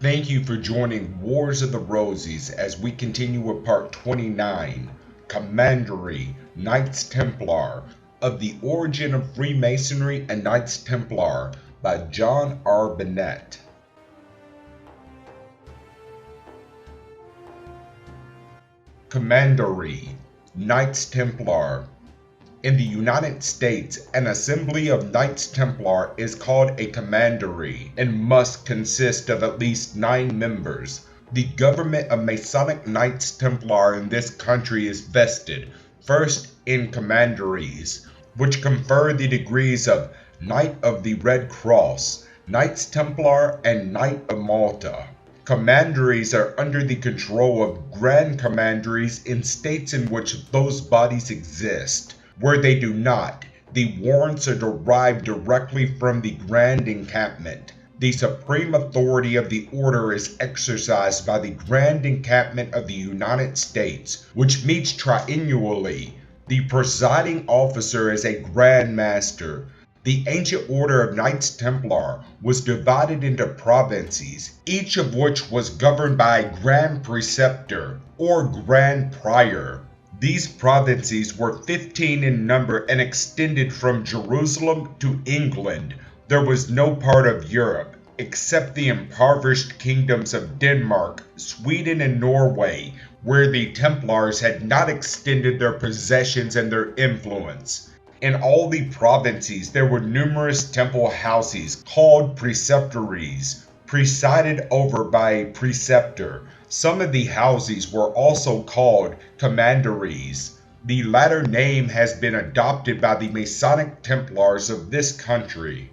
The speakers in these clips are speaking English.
Thank you for joining Wars of the Roses as we continue with part 29, Commandery, Knights Templar, of the Origin of Freemasonry and Knights Templar by John Bennett. Commandery, Knights Templar. In the United States, an assembly of Knights Templar is called a Commandery and must consist of at least 9 members. The government of Masonic Knights Templar in this country is vested, first in Commanderies, which confer the degrees of Knight of the Red Cross, Knights Templar, and Knight of Malta. Commanderies are under the control of Grand Commanderies in states in which those bodies exist. Where they do not, the warrants are derived directly from the Grand Encampment. The supreme authority of the order is exercised by the Grand Encampment of the United States, which meets triennially. The presiding officer is a Grand Master. The ancient order of Knights Templar was divided into provinces, each of which was governed by a Grand Preceptor or Grand Prior. These provinces were 15 in number and extended from Jerusalem to England. There was no part of Europe, except the impoverished kingdoms of Denmark, Sweden, and Norway, where the Templars had not extended their possessions and their influence. In all the provinces there were numerous temple houses called preceptories, presided over by a preceptor. Some of the houses were also called Commanderies. The latter name has been adopted by the Masonic Templars of this country.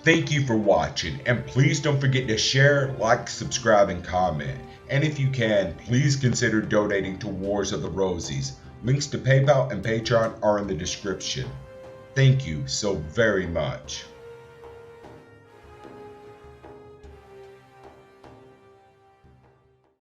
Thank you for watching, and please don't forget to share, like, subscribe, and comment. And if you can, please consider donating to Wars of the Roses. Links to PayPal and Patreon are in the description. Thank you so very much.